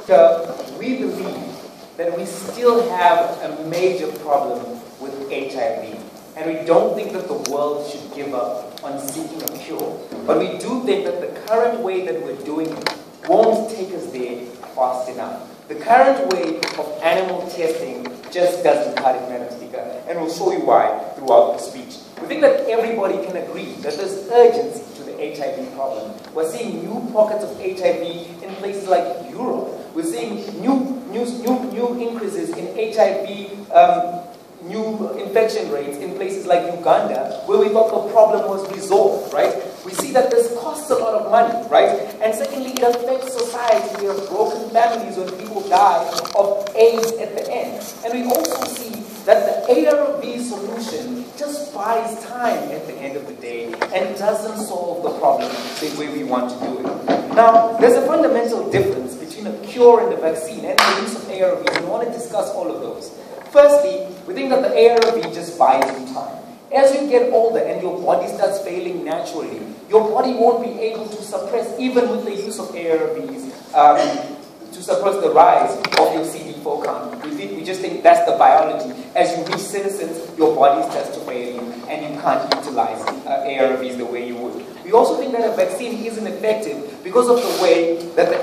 We believe that we still have a major problem with HIV. And we don't think that the world should give up on seeking a cure. But we do think that the current way that we're doing it won't take us there fast enough. The current way of animal testing just doesn't cut it, Madam Speaker. And we'll show you why throughout the speech. We think that everybody can agree that there's urgency to the HIV problem. We're seeing new pockets of HIV in places like Europe. We're seeing new increases in HIV new infection rates in places like Uganda, where we thought the problem was resolved, right? We see that this costs a lot of money, right? And secondly, it affects society. We have broken families when people die of AIDS at the end. And we also see that the ARV solution just buys time at the end of the day and doesn't solve the problem the way we want to do it. Now, there's a fundamental difference between a cure and a vaccine and the use of ARVs, and I want to discuss all of those. Firstly, we think that the ARV just buys you time. As you get older and your body starts failing naturally, your body won't be able to suppress, even with the use of ARVs, to suppress the rise of your CD4 count. We just think that's the biology. As you reach senescence, your body starts to fail you, and you can't utilize ARVs the way you would. We also think that a vaccine isn't effective because of the way that the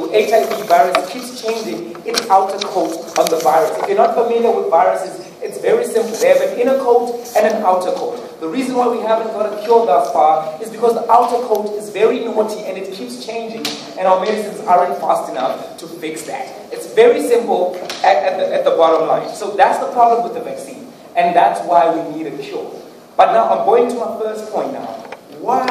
the HIV virus keeps changing its outer coat on the virus. If you're not familiar with viruses, it's very simple. They have an inner coat and an outer coat. The reason why we haven't got a cure thus far is because the outer coat is very naughty and it keeps changing, and our medicines aren't fast enough to fix that. It's very simple at the bottom line. So that's the problem with the vaccine, and that's why we need a cure. But now I'm going to my first point now. Why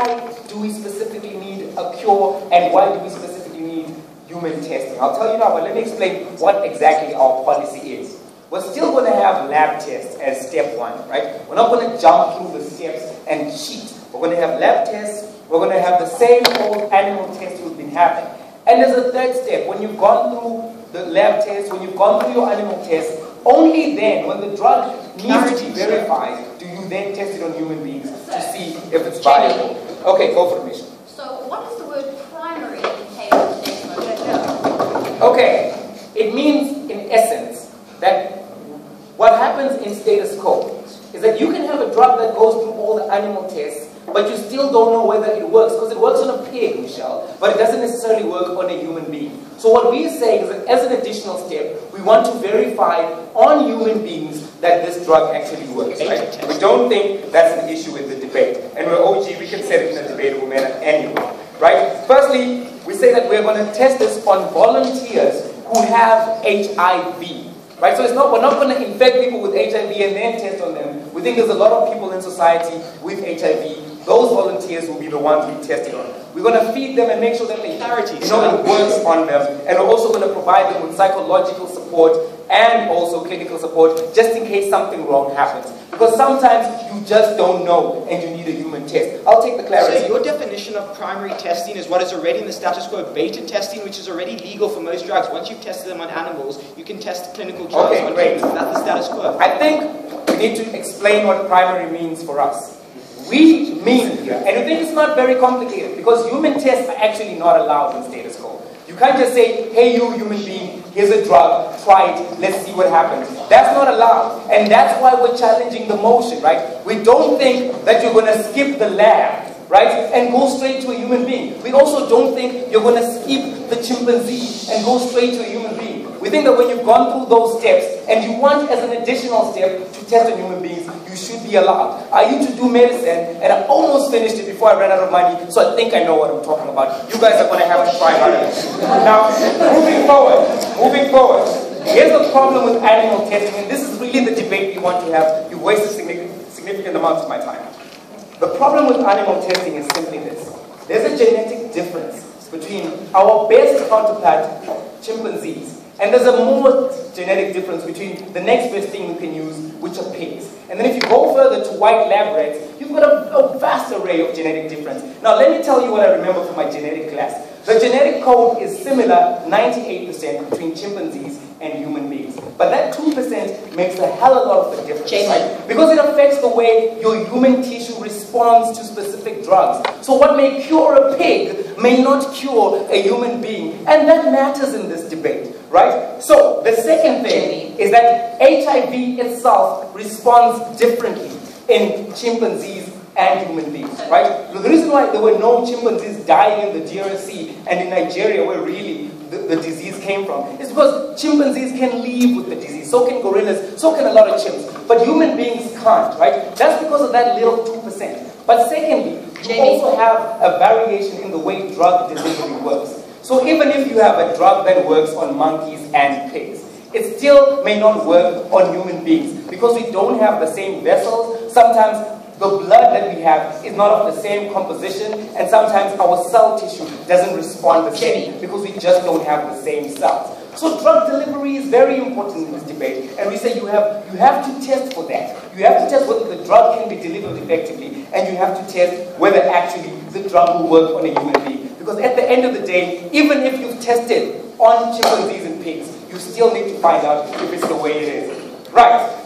do we specifically need a cure, and why do we specifically need human testing? I'll tell you now, but let me explain what exactly our policy is. We're still going to have lab tests as step one, right? We're not going to jump through the steps and cheat. We're going to have lab tests. We're going to have the same old animal tests we've been having. And there's a third step. When you've gone through the lab tests, when you've gone through your animal tests, only then, when the drug needs to be verified, do you then test it on human beings to see if it's viable. Okay, go for it, Misha. So what does the word primary entail in today's motion? Okay, it means, in essence, that what happens in status quo is that you can have a drug that goes through all the animal tests, but you still don't know whether it works, because it works on a pig, Michelle, but it doesn't necessarily work on a human being. So what we're saying is that as an additional step, we want to verify on human beings that this drug actually works, right? We don't think that's an issue in the debate. And we're OG, we can set it in a debatable manner anyway, right? Firstly, we say that we're going to test this on volunteers who have HIV. Right? So we're not going to infect people with HIV and then test on them. We think there's a lot of people in society with HIV. Those volunteers will be the ones we tested on. We're going to feed them and make sure that they know it works on them. And we're also going to provide them with psychological support and also clinical support, just in case something wrong happens. Because sometimes you just don't know and you need a human test. I'll take the clarity. So your definition of primary testing is what is already in the status quo, beta testing, which is already legal for most drugs. Once you've tested them on animals, you can test clinical drugs on humans. That's the status quo. I think we need to explain what primary means for us. We mean here, and we think it's not very complicated, because human tests are actually not allowed in status quo. You can't just say, hey you human being, here's a drug, try it, let's see what happens. That's not allowed. And that's why we're challenging the motion, right? We don't think that you're going to skip the lab, right, and go straight to a human being. We also don't think you're going to skip the chimpanzee and go straight to a human being. We think that when you've gone through those steps and you want as an additional step to test on human beings, you should be allowed. I used to do medicine and I almost finished it before I ran out of money, so I think I know what I'm talking about. You guys are going to have to try harder. Now, moving forward, here's the problem with animal testing, and this is really the debate we want to have. You wasted significant amounts of my time. The problem with animal testing is simply this. There's a genetic difference between our best counterpart, chimpanzees, And there's a more genetic difference between the next best thing we can use, which are pigs. And then if you go further to white lab rats, you've got a vast array of genetic difference. Now let me tell you what I remember from my genetic class. The genetic code is similar 98% between chimpanzees and human beings. But that 2% makes a hell of a lot of the difference, right? Because it affects the way your human tissue responds to specific drugs. So what may cure a pig may not cure a human being. And that matters in this debate, right? So the second thing is that HIV itself responds differently in chimpanzees and human beings, right? The reason why there were no chimpanzees dying in the DRC and in Nigeria, where really the disease came from, is because chimpanzees can live with the disease, so can gorillas, so can a lot of chimps, but human beings can't, right? That's because of that little 2%. But secondly, you also have a variation in the way drug delivery works. So even if you have a drug that works on monkeys and pigs, it still may not work on human beings because we don't have the same vessels. Sometimes the blood that we have is not of the same composition, and sometimes our cell tissue doesn't respond the same because we just don't have the same cells. So drug delivery is very important in this debate, and we say you have to test for that. You have to test whether the drug can be delivered effectively, and you have to test whether actually the drug will work on a human being. Because at the end of the day, even if you've tested on chimpanzees and pigs, you still need to find out if it's the way it is. Right.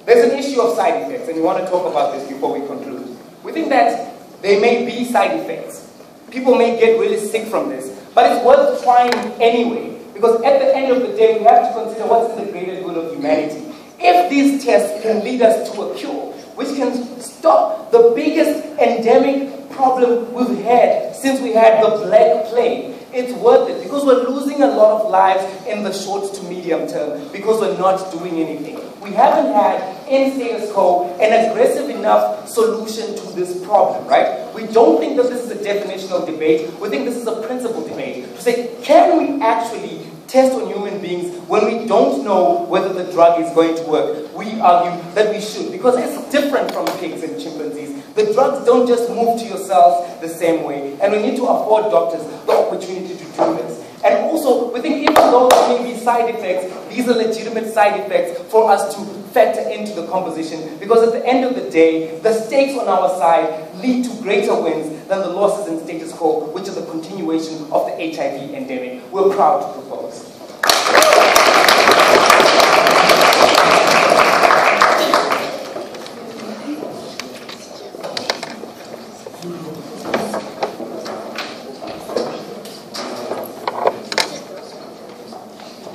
There's an issue of side effects, and we want to talk about this before we conclude. We think that there may be side effects. People may get really sick from this, but it's worth trying anyway, because at the end of the day, we have to consider what's in the greater good of humanity. If these tests can lead us to a cure, which can stop the biggest endemic problem we've had since we had the Black Plague, it's worth it, because we're losing a lot of lives in the short to medium term because we're not doing anything. We haven't had, in status quo, an aggressive enough solution to this problem, right? We don't think that this is a definitional debate. We think this is a principle debate. To say, can we actually test on human beings when we don't know whether the drug is going to work? We argue that we should, because it's different from pigs and chimpanzees. The drugs don't just move to your cells the same way, and we need to afford doctors the opportunity to do this. And also, we think even though there may be side effects, these are legitimate side effects for us to factor into the composition, because at the end of the day, the stakes on our side lead to greater wins than the losses in status quo, which is the continuation of the HIV endemic. We're proud to propose.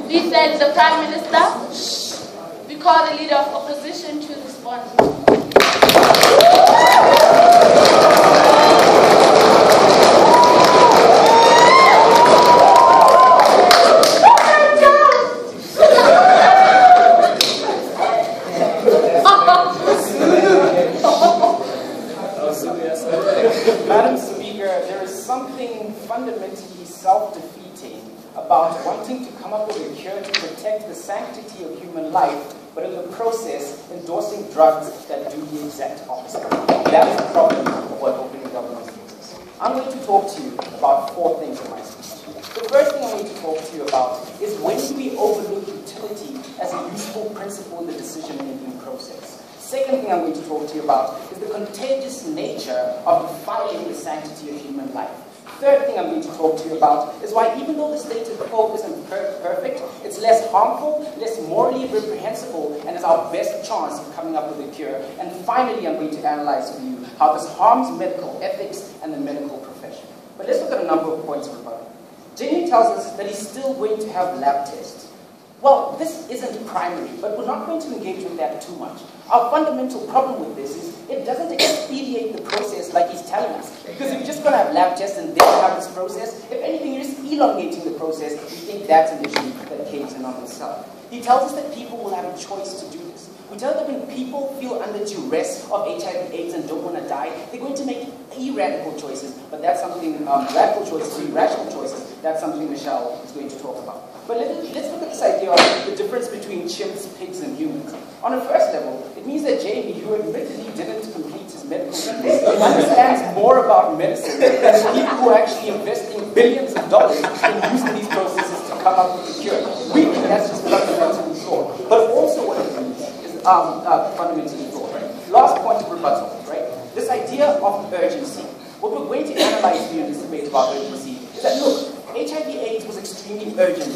Please let the Prime Minister, we call the Leader of Opposition to respond. Madam Speaker, there is something fundamentally self-defeating about wanting to come up with a cure to protect the sanctity of human life, but in the process endorsing drugs that do the exact opposite. That is the problem of what opening government is. I'm going to talk to you about 4 things in my speech. The first thing I'm going to talk to you about is when do we overlook utility as a useful principle in the decision-making process. Second thing I'm going to talk to you about is the contagious nature of defiling the sanctity of human life. Third thing I'm going to talk to you about is why, even though the status quo isn't perfect, it's less harmful, less morally reprehensible, and is our best chance of coming up with a cure. And finally, I'm going to analyze for you how this harms medical ethics and the medical profession. But let's look at a number of points of rebuttal. Jamie tells us that he's still going to have lab tests. Well, this isn't primary, but we're not going to engage with that too much. Our fundamental problem with this is it doesn't expedite the process like he's telling us. Because if you're just going to have lab tests and then have this process, if anything, you're just elongating the process. We think that's an issue that caves in on itself. He tells us that people will have a choice to do this. We tell that when people feel under duress of HIV/AIDS and don't want to die, they're going to make irradical choices. But that's something, radical choices, irrational choices, that's something Michelle is going to talk about. But let's look at this idea of the difference between chimps, pigs, and humans. On a first level, it means that Jamie, who admittedly didn't complete his medical studies, understands more about medicine than the people who are actually investing billions of dollars in using these processes to come up with a cure. We think that's just fundamentally flawed. But also what it means is fundamentally flawed, right? Last point of rebuttal, right? This idea of urgency. What we're going to analyze here in this debate about urgency is that, look, HIV/AIDS was extremely urgent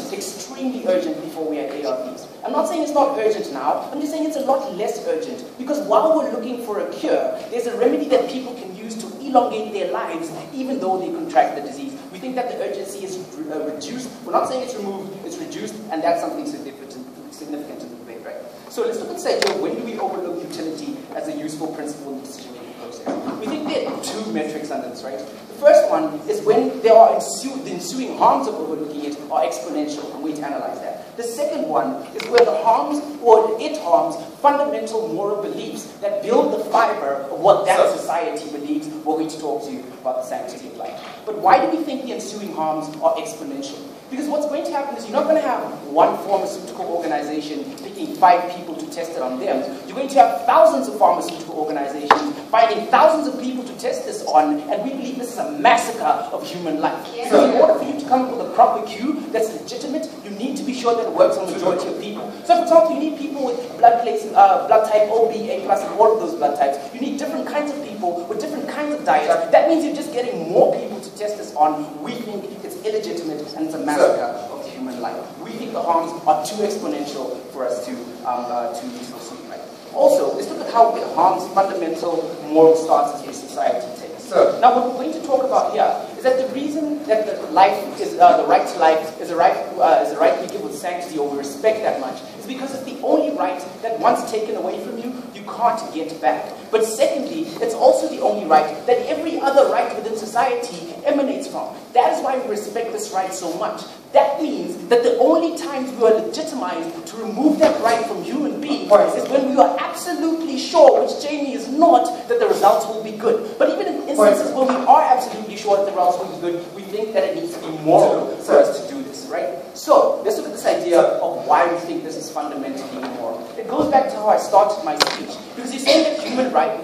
before we had ARVs. I'm not saying it's not urgent now, I'm just saying it's a lot less urgent. Because while we're looking for a cure, there's a remedy that people can use to elongate their lives even though they contract the disease. We think that the urgency is reduced. We're not saying it's removed, it's reduced, and that's something significant in the debate, right? So let's look at this idea, when do we overlook utility as a useful principle in the decision-making process? We think there are two metrics under this, right? The first one is when there are the ensuing harms of overlooking it are exponential. I'm going to analyze that. The second one is where the harms or it harms fundamental moral beliefs that build the fiber of what that society believes. We're going to talk to you about the sanctity of life. But why do we think the ensuing harms are exponential? Because what's going to happen is you're not going to have one pharmaceutical organization picking 5 people to test it on them. You're going to have thousands of pharmaceutical organizations finding thousands of people to test this on, and we believe this is a massacre of human life. Yeah. So in order for you to come up with a proper cue that's legitimate, you need to be sure that it works on the majority of people. So for example, you need people with blood type O, B, A+, and all of those blood types. You need different kinds of people with different kinds of diets. That means you're just getting more people to test this on. We think it's illegitimate and it's a massacre of human life. We think the harms are too exponential for us to foresee. Right? Also, let's look at how it harms fundamental moral stances in society takes. Now, what we're going to talk about here is that the reason that the right to life is a right we give with sanctity or we respect that much is because it's the only right that once taken away from you, you can't get back. But secondly, it's also the only right that every other right within society emanates from. That is why we respect this right so much. That means that the only times we are legitimized to remove that right from human beings is when we are absolutely sure, which Jamie is not, that the results will be good. But even in instances where we are absolutely sure that the results will be good, we think that it needs to be moral for us to do this, right? So, let's look at this idea of why we think this is fundamentally immoral. It goes back to how I started my speech. Because you're saying that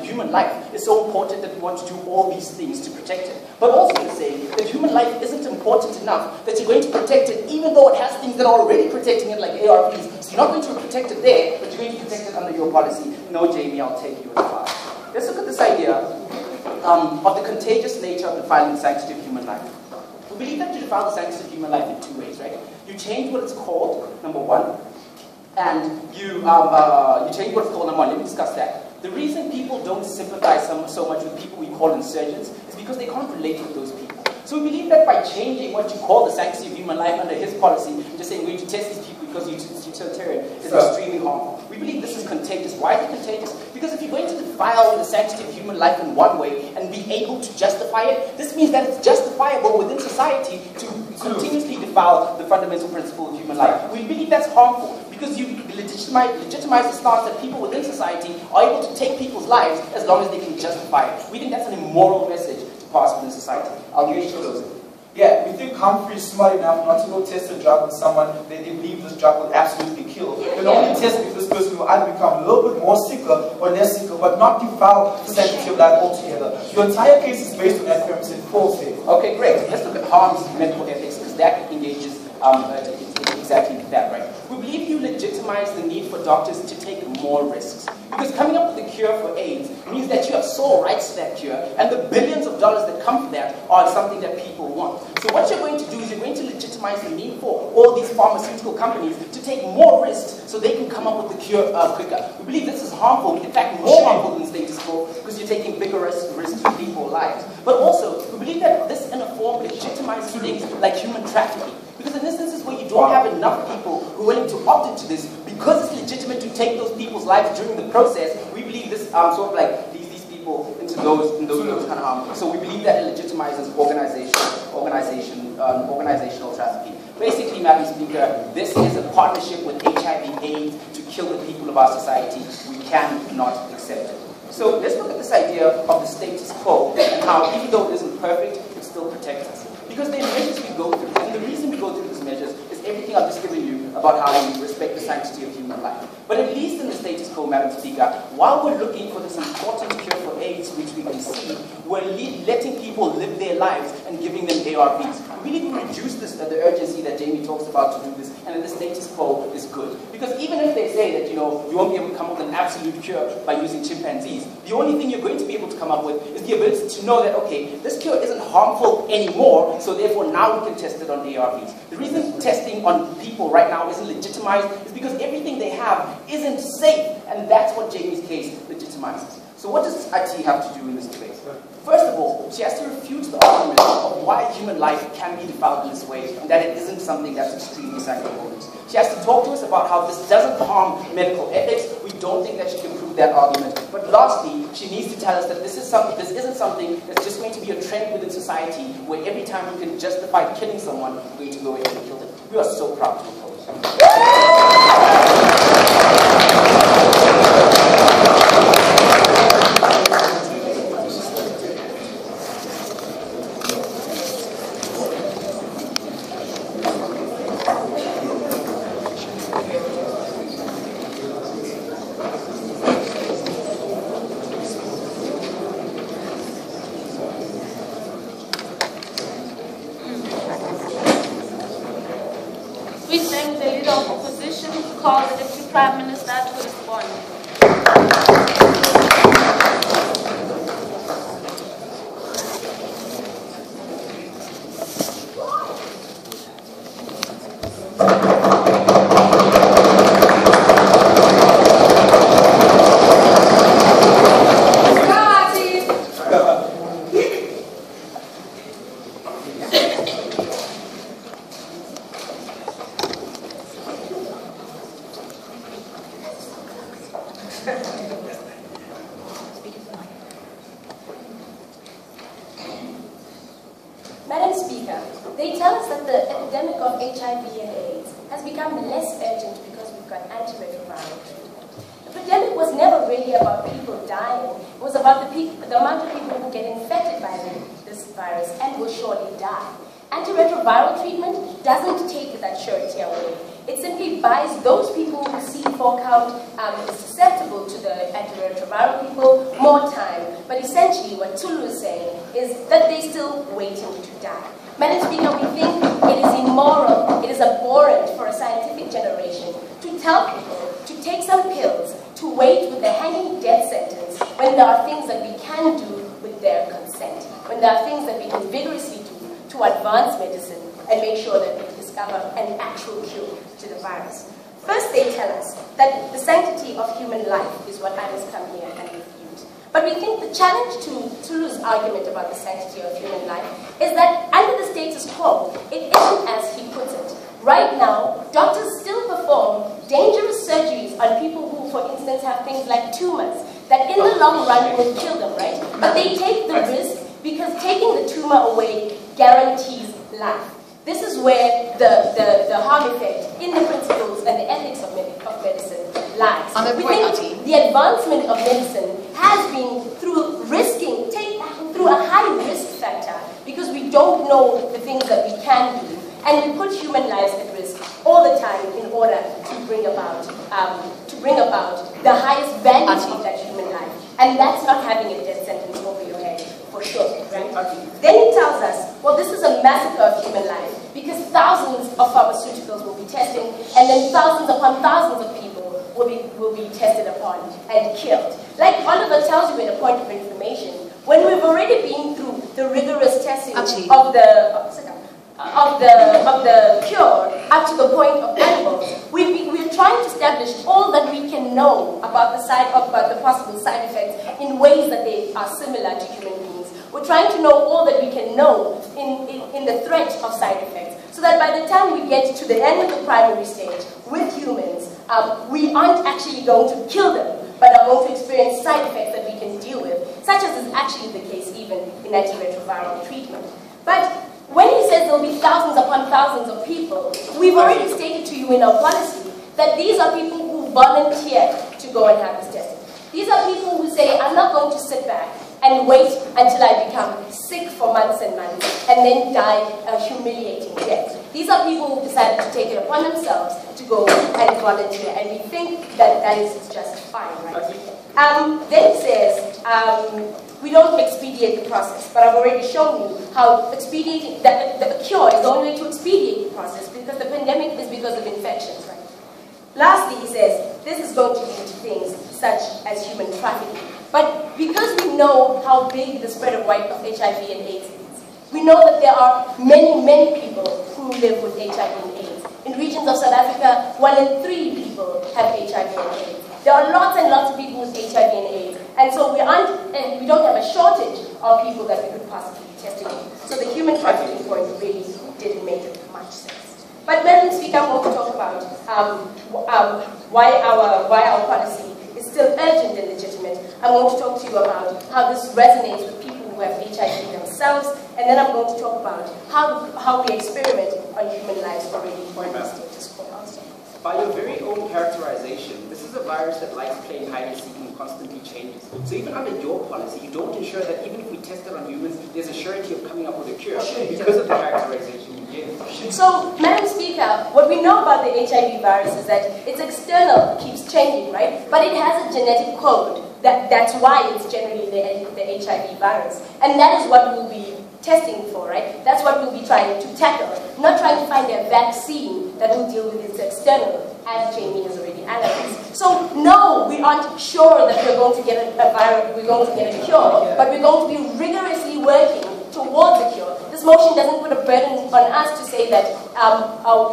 human life is so important that we want to do all these things to protect it. But also you're saying that human life isn't important enough that you're going to protect it even though it has things that are already protecting it like ARVs. So you're not going to protect it there, but you're going to protect it under your policy. No, Jamie, I'll take you as far. Let's look at this idea of the contagious nature of defiling the sanctity of human life. We believe that you defile the sanctity of human life in 2 ways, right? You change what it's called, number one, and you change what it's called, number one. Let me discuss that. The reason people don't sympathize so much with people we call insurgents is because they can't relate with those people. So we believe that by changing what you call the sanctity of human life under his policy, just saying we're going to test these people because it's utilitarian, is extremely harmful. We believe this is contagious. Why is it contagious? Because if you're going to defile the sanctity of human life in one way and be able to justify it, this means that it's justifiable within society to continuously defile the fundamental principle of human life. We believe that's harmful because you legitimize the stance that people within society are able to take people's lives as long as they can justify it. We think that's an immoral message to pass within society. I'll give you a closing. Yeah, we think Humphrey is smart enough not to go test a drug with someone that they believe this drug will absolutely kill. They'll only test if this person will either become a little bit more sicker or less sicker, but not defile the sanctity of life altogether. Your entire case is based on that premise in full state. Okay, great. Let's look at harms medical ethics, because that engages exactly that, right? We believe you legitimize the need for doctors to take more risks. Because coming up with a cure for AIDS means that you have sole rights to that cure, and the billions of dollars that come from that are something that people want. So what you're going to do is you're going to legitimize the need for all these pharmaceutical companies to take more risks so they can come up with the cure quicker. We believe this is harmful, in fact more harmful than status quo, because you're taking bigger risks to people's lives. But also, we believe that this in a form legitimizes things like human trafficking. Because in instances where you don't have enough people who are willing to opt into this, because it's legitimate to take those people's lives during the process, we believe this sort of like leads these people into those kind of harm. So we believe that it legitimizes organizational trafficking. Basically, Madam Speaker, this is a partnership with HIV/AIDS to kill the people of our society. We cannot accept it. So let's look at this idea of the status quo and how, even though it isn't perfect, it still protects us. Because there are measures we go through, and the reason we go through these measures is everything I've just given you about how we respect the sanctity of human life. But at least in the status quo, Madam Speaker, while we're looking for this important cure for AIDS, which we can see, we're letting people live their lives and giving them ARVs. We need to reduce this, the urgency that Jamie talks about to do this, and that the status quo is good. Because even if they say that, you won't be able to come up with an absolute cure by using chimpanzees, the only thing you're going to be able to come up with is the ability to know that, okay, this cure isn't harmful anymore, so therefore now we can test it on ARVs. The reason testing on people right now isn't legitimized is because everything they have isn't safe, and that's what Jamie's case legitimizes. So what does IT have to do in this debate? First of all, she has to refute the argument of why human life can be defiled in this way, and that it isn't something that's extremely sanctimonious. She has to talk to us about how this doesn't harm medical ethics. We don't think that she can prove that argument. But lastly, she needs to tell us that this isn't something that's just going to be a trend within society, where every time we can justify killing someone, we're going to go ahead and kill them. We are so proud to oppose. We thank the leader of opposition to call the Deputy Prime Minister to respond. Madam Speaker, they tell us that the epidemic of HIV and AIDS has become less urgent because we've got antiretroviral treatment. The epidemic was never really about people dying. It was about the amount of people who get infected by this virus and will surely die. Antiretroviral treatment doesn't take that surety away. It simply buys those people who CD4 count is susceptible to the antiretroviral people more time. But essentially what Tulu is saying is that they're still waiting to die. Madam Speaker, we think it is immoral, it is abhorrent for a scientific generation to tell people to take some pills, to wait with the hanging death sentence, when there are things that we can do with their consent, when there are things that we can vigorously do to advance medicine and make sure that we discover an actual cure to the virus. First, they tell us that the sanctity of human life is what I must come here and refute. But we think the challenge to Tulu's argument about the sanctity of human life is that under the status quo, it isn't as he puts it. Right now, doctors still perform dangerous surgeries on people who, for instance, have things like tumors that in the long run will kill them, right? But they take the risk because taking the tumor away guarantees life. This is where the harm effect in the principles and the ethics of medicine lies. We think the advancement of medicine has been through through a high risk factor because we don't know the things that we can do, and we put human lives at risk all the time in order to bring about the highest value of that human life, and that's not having a death sentence over your head. For sure, right? Then he tells us, well, this is a massacre of human life because thousands of pharmaceuticals will be tested, and then thousands upon thousands of people will be tested upon and killed. Like Oliver tells you in a point of information, when we've already been through the rigorous testing of the cure up to the point of animals, we're trying to establish all that we can know about the possible side effects in ways that they are similar to human beings. We're trying to know all that we can know in the threat of side effects, so that by the time we get to the end of the primary stage with humans, we aren't actually going to kill them, but are going to experience side effects that we can deal with, such as is actually the case even in antiretroviral treatment. But when he says there'll be thousands upon thousands of people, we've already stated to you in our policy that these are people who volunteer to go and have this testing. These are people who say, I'm not going to sit back and wait until I become sick for months and months and then die a humiliating death. These are people who decided to take it upon themselves to go and volunteer, and we think that that is just fine, right? Then it says, we don't expedite the process, but I've already shown you how expediting, that the cure is the only way to expedite the process, because the pandemic is because of infections, right? Lastly, he says, this is going to lead to things such as human trafficking. But because we know how big the spread of HIV and AIDS is, we know that there are many, many people who live with HIV and AIDS. In regions of South Africa, 1 in 3 people have HIV and AIDS. There are lots and lots of people with HIV and AIDS. And so we don't have a shortage of people that we could possibly be testing on. So the human trafficking point really didn't make much sense. But Madam Speaker, I want to talk about why our policy is still urgent and legitimate. I want to talk to you about how this resonates with people who have HIV themselves, and then I'm going to talk about how we experiment on human lives already in the status quo. By your very own characterization, this is a virus that likes playing hide and seek and constantly changes. So even under your policy, you don't ensure that even if we test it on humans, there's a surety of coming up with a cure because of the characterization you gave. So, Madam Speaker, what we know about the HIV virus is that its external keeps changing, right? But it has a genetic code. That's why it's generally the HIV virus. And that is what we'll be testing for, right? That's what we'll be trying to tackle. Not trying to find a vaccine that will deal with its external, as Jamie has already analyzed. So, no, we aren't sure that we're going to get a virus, we're going to get a cure, but we're going to be rigorously working towards a cure. This motion doesn't put a burden on us to say that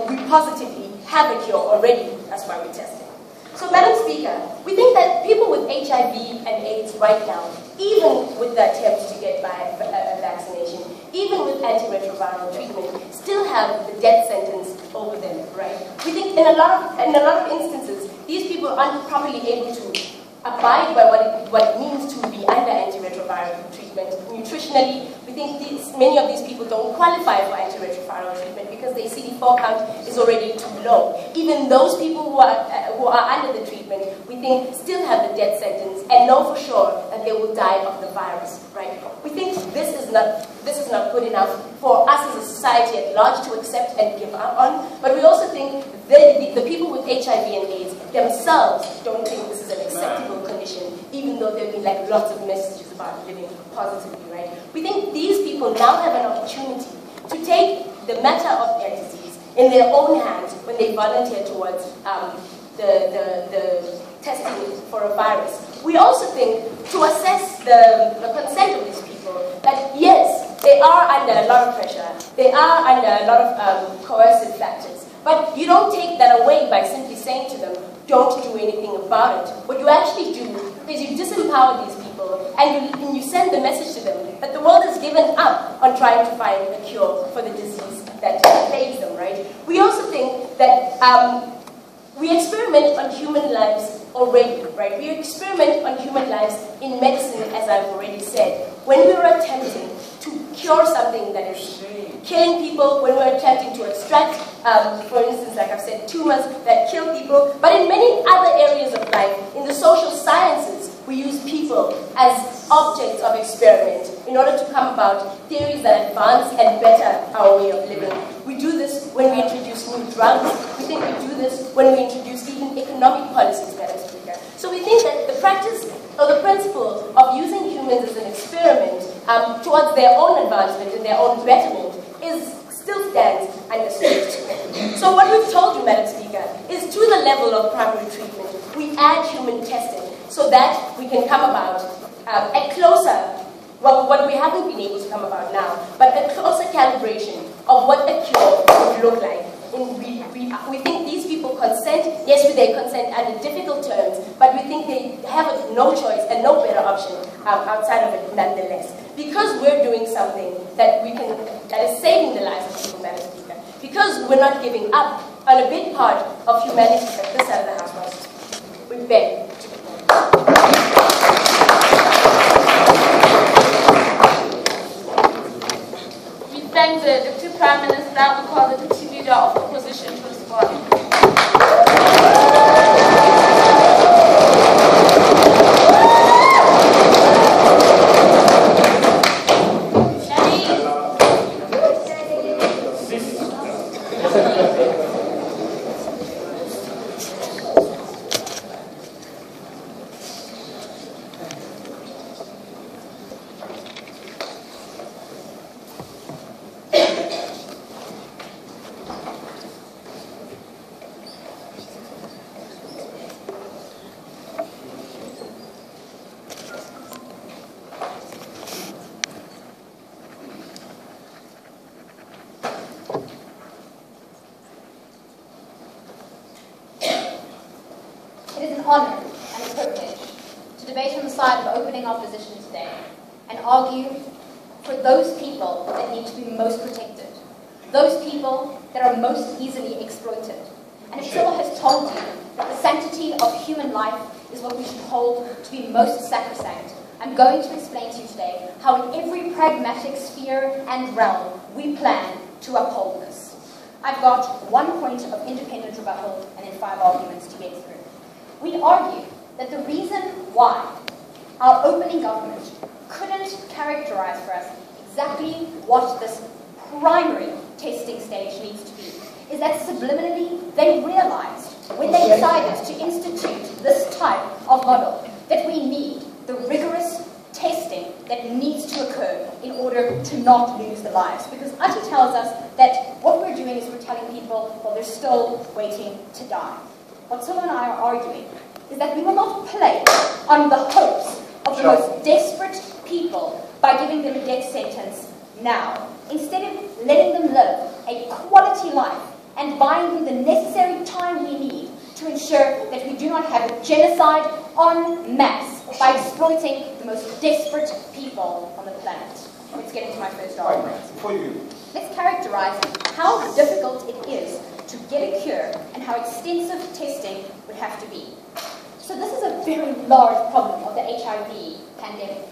we positively have a cure already. That's why we're testing. So, Madam Speaker, we think that people with HIV and AIDS right now, even with the attempts to get by a vaccination, even with antiretroviral treatment, still have the death sentence over them, right? We think in a lot of instances, these people aren't properly able to abide by what it means to be under antiretroviral treatment. Nutritionally, we think many of these people don't qualify for antiretroviral treatment because their CD4 count is already too low. Even those people who are under the treatment, we think still have the death sentence and know for sure that they will die of the virus, right? We think this is not good enough for us as a society at large to accept and give up on, but we also think the people with HIV and AIDS themselves don't think this is an acceptable condition, even though there have been like lots of messages about living positively, right? We think these people now have an opportunity to take the matter of their disease in their own hands when they volunteer towards the testing for a virus. We also think to assess the consent of these people that yes, they are under a lot of pressure, they are under a lot of coercive factors, but you don't take that away by simply saying to them, don't do anything about it. What you actually do is you disempower these people and you send the message to them that the world has given up on trying to find a cure for the disease that plagues them, right? We also think that we experiment on human lives already, right? We experiment on human lives in medicine, as I've already said. When we were attempting to cure something that is killing people, when we're attempting to extract, for instance, like I've said, tumors that kill people, but in many other areas of life, in the social sciences, we use people as objects of experiment in order to come about theories that advance and better our way of living. We do this when we introduce new drugs. We think we do this when we introduce even economic policies, Madam Speaker. So we think that the practice or the principle of using humans as an experiment towards their own advancement and their own betterment still stands and is so what we've told you, Madam Speaker, is to the level of primary treatment, we add human testing so that we can come about a closer, well, what we haven't been able to come about now, but a closer calibration of what a cure would look like. We think these people consent, yes, they consent under difficult terms, but we think they have no choice and no better option outside of it nonetheless. Because we're doing something that is saving the lives of people, Madam Speaker. Because we're not giving up on a big part of humanity that this side of the house wants. We beg to be We thank the Deputy Prime Minister. We call the Deputy Leader of Opposition to respond. It is an honor and a privilege to debate on the side of opening our position today and argue for those people that need to be most protected, those people that are most easily exploited. And if Phil has told you that the sanctity of human life is what we should hold to be most sacrosanct, I'm going to explain to you today how in every pragmatic sphere and realm we plan to uphold this. I've got 1 point of independent rebuttal and then 5 arguments to get through. We argue that the reason why our opening government couldn't characterize for us exactly what this primary testing stage needs to be is that subliminally they realized when they decided to institute this type of model that we need the rigorous testing that needs to occur in order to not lose the lives. Because Ati tells us that what we're doing is we're telling people, well, they're still waiting to die. What Sula and I are arguing is that we will not play on the hopes of the most desperate people by giving them a death sentence now. Instead of letting them live a quality life and buying them the necessary time we need to ensure that we do not have a genocide en masse by exploiting the most desperate people on the planet. Let's get into my first argument. Let's characterize how difficult it is to get a cure and how extensive testing would have to be. So this is a very large problem of the HIV pandemic,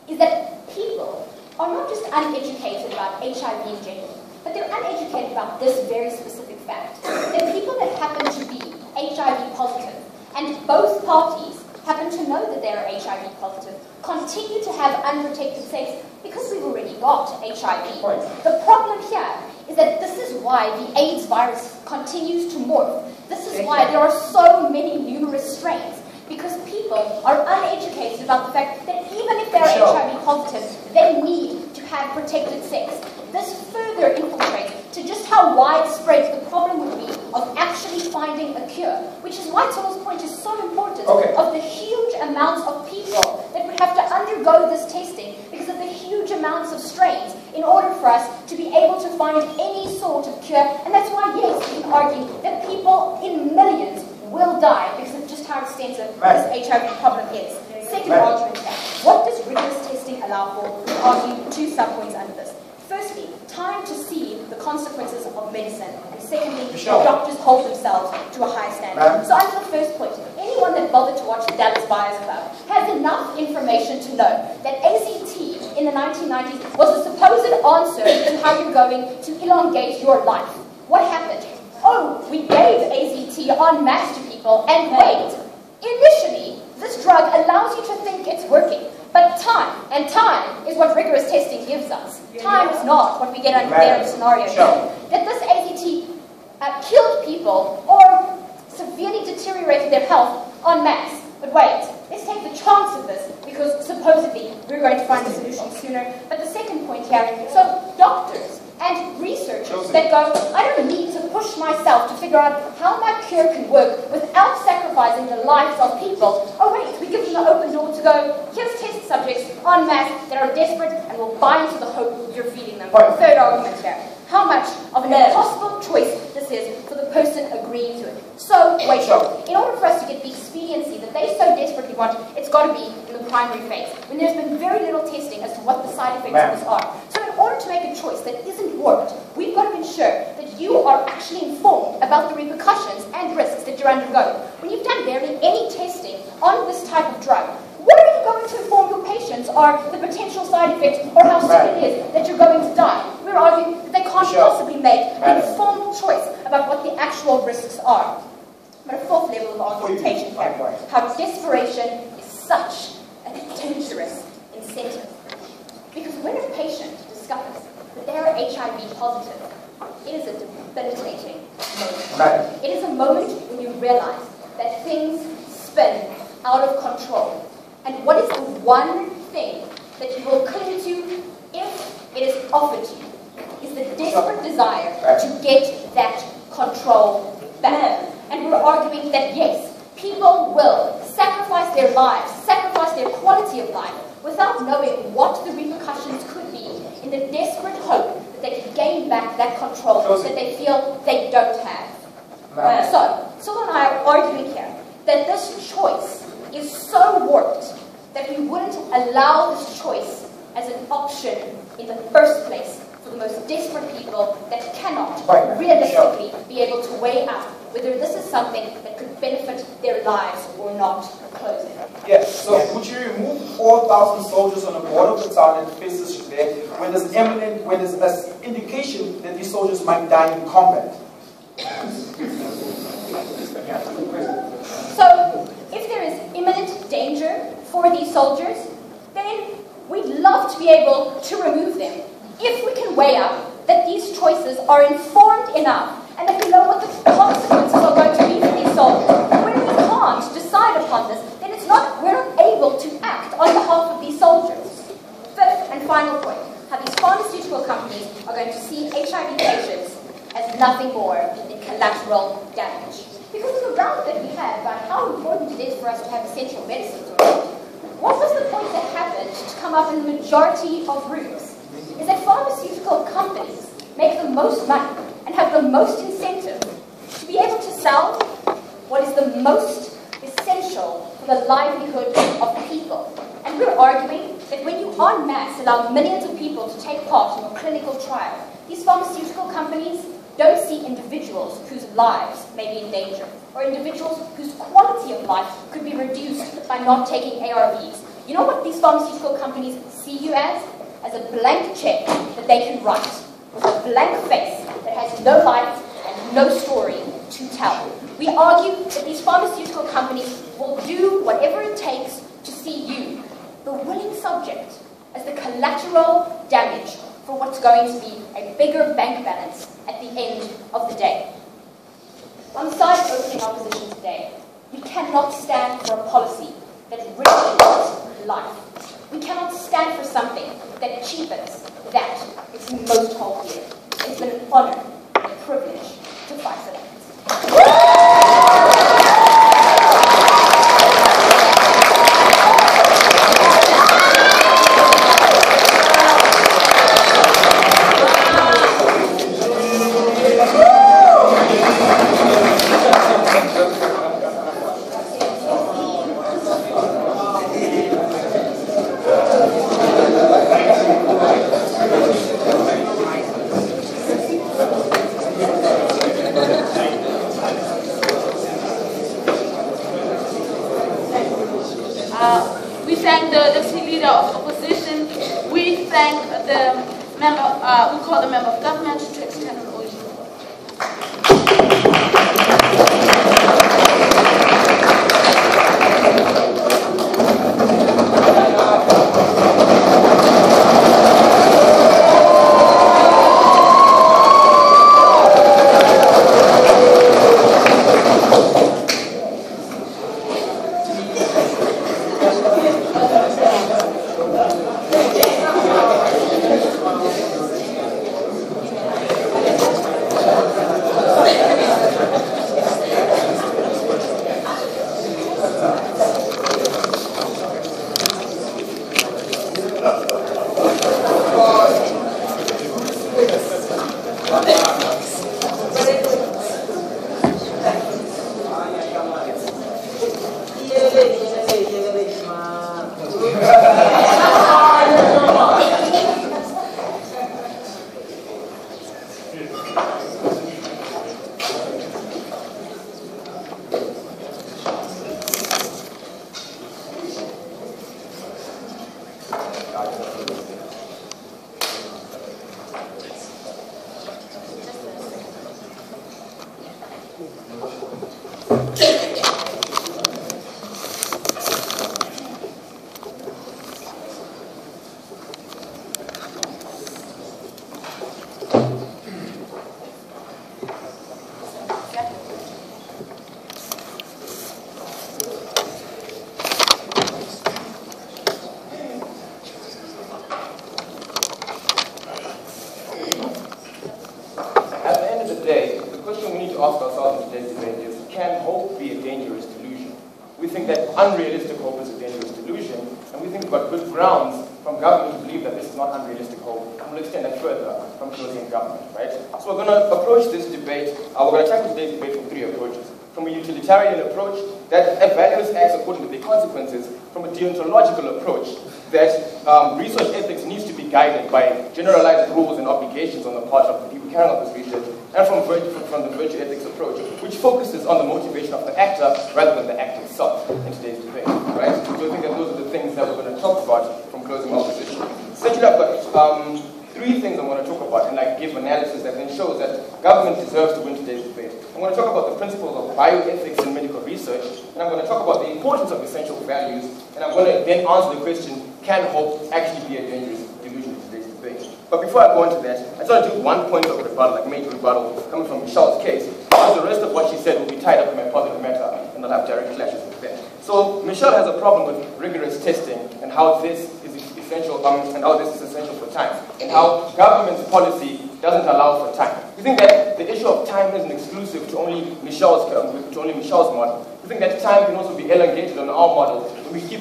is that people are not just uneducated about HIV in general, but they're uneducated about this very specific fact, that people that happen to be HIV positive, and both parties happen to know that they're HIV positive, continue to have unprotected sex because we've already got HIV. The problem here is that this is why the AIDS virus continues to morph. This is why there are so many numerous strains, because people are uneducated about the fact that even if they're HIV positive, they need to have protected sex. This further infiltrates to just how widespread the problem would be of actually finding a cure, which is why Tolo's point is so important, of the huge amounts of people that would have to undergo this testing because of the huge amounts of strains in order for us to be able to find any sort of cure. And that's why, yes, we can argue that people in millions will die because of just how extensive this HIV problem is. Second argument, what does rigorous testing allow for? We argue 2 sub-points under this. Firstly, time to see the consequences of medicine. And secondly, that doctors hold themselves to a high standard. So under the first point, anyone that bothered to watch the Dallas Buyers Club has enough information to know that AZT in the 1990s was the supposed answer to how you're going to elongate your life. What happened? Oh, we gave AZT en masse to people, and wait, initially, this drug allows you to think it's working. But time, and time is what rigorous testing gives us. Time is not what we get under their scenario. That this AZT killed people or severely deteriorated their health en masse. But wait, let's take the chance of this, because supposedly we're going to find a solution sooner. But the second point here, so doctors and researchers that go, I don't need to push myself to figure out how my cure can work without sacrificing the lives of people. Oh wait, we give them the open door to go, here's test subjects en masse that are desperate and will buy into the hope you're feeding them. Third argument here, how much of an impossible choice this is for the person agreeing to it. So, wait, in order for us to get the expediency that they so desperately want, it's got to be in the primary phase, when there's been very little testing as to what the side effects of this are. So in order to make a choice that isn't warped, we've got to ensure that you are actually informed about the repercussions and risks that you're undergoing. When you've done barely any testing on this type of drug, what are you going to inform your patients are the potential side effects or how sick it is that you're going to die? We're arguing that they can't possibly make an informed choice about what the actual risks are. But a fourth level of argumentation here, how desperation is such a dangerous incentive. Because when a patient discovers but they are HIV positive, it is a debilitating moment. Right. It is a moment when you realize that things spin out of control. And what is the one thing that you will cling to if it is offered to you is the desperate desire to get that control back. And we're arguing that yes, people will sacrifice their lives, sacrifice their quality of life, without knowing what the repercussions could be, in the desperate hope that they can gain back that control that they feel they don't have. So, Syl and I are arguing here that this choice is so warped that we wouldn't allow this choice as an option in the first place for the most desperate people that cannot realistically be able to weigh up whether this is something that could benefit their lives or not. Closing. Yes, so would you remove 4,000 soldiers on a border battalion that faces there when there's an indication that these soldiers might die in combat? So, if there is imminent danger for these soldiers, then we'd love to be able to remove them. If we can weigh up that these choices are informed enough and that we know what the consequences are going to be for these soldiers, when we can't decide upon this, then we're not able to act on behalf of these soldiers. Fifth and final point, how these pharmaceutical companies are going to see HIV patients as nothing more than collateral damage. Because of the route that we had about how important it is for us to have essential medicines, what was the point that happened to come up in the majority of rooms? Is that pharmaceutical companies make the most money and have the most incentive to be able to sell what is the most essential for the livelihood of people. And we're arguing that when you en masse allow millions of people to take part in a clinical trial, these pharmaceutical companies don't see individuals whose lives may be in danger, or individuals whose quality of life could be reduced by not taking ARVs. You know what these pharmaceutical companies see you as? As a blank check that they can write, with a blank face that has no life and no story to tell. We argue that these pharmaceutical companies will do whatever it takes to see you, the willing subject, as the collateral damage for what's going to be a bigger bank balance at the end of the day. On the side of opening our position today, we cannot stand for a policy that risks life. We cannot stand for something that cheapens that which we most hold dear. It's been an honor and a privilege to fight for that. We thank the deputy leader of opposition. We thank the member, we call the member of government to extend an order. to ask ourselves in today's debate is, can hope be a dangerous delusion? We think that unrealistic hope is a dangerous delusion, and we think we've got good grounds from government to believe that this is not unrealistic hope, and we'll extend that further from closing government, right? So we're going to approach this debate, we're going to tackle today's debate from three approaches. From a utilitarian approach that evaluates acts according to their consequences, from a deontological approach that research ethics needs to be guided by generalized rules and obligations on the part of the people carrying out this research, and from the virtue ethics approach, which focuses on the motivation of the actor rather than the act itself in today's debate, right? So I think that those are the things that we're going to talk about from closing opposition. Essentially, I've got three things I want to talk about and give analysis that then shows that government deserves to win today's debate. I'm going to talk about the principles of bioethics in medical research, and I'm going to talk about the importance of essential values, and I'm going to then answer the question, can hope actually be a dangerous delusion in today's debate? But before I go into that, I just want to do one point of rebuttal, major rebuttal, coming from Michelle's case, because the rest of what she said will be tied up in my positive matter and not have direct clashes with that. So Michelle has a problem with rigorous testing and how this is essential, and how this is essential for time, and how government's policy doesn't allow for time. We think that the issue of time isn't exclusive to only Michelle's model. We think that time can also be elongated on our model, and we keep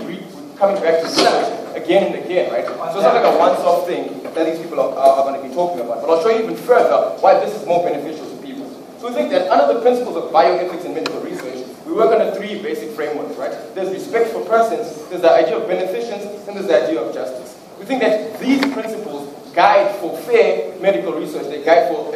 coming back to research again and again, right? So it's not like a once-off thing that these people are going to be talking about. But I'll show you even further why this is more beneficial to people. So we think that under the principles of bioethics and medical research, we work on three basic frameworks, right? There's respect for persons, there's the idea of beneficence, and there's the idea of justice. We think that these principles guide for fair medical research, they guide for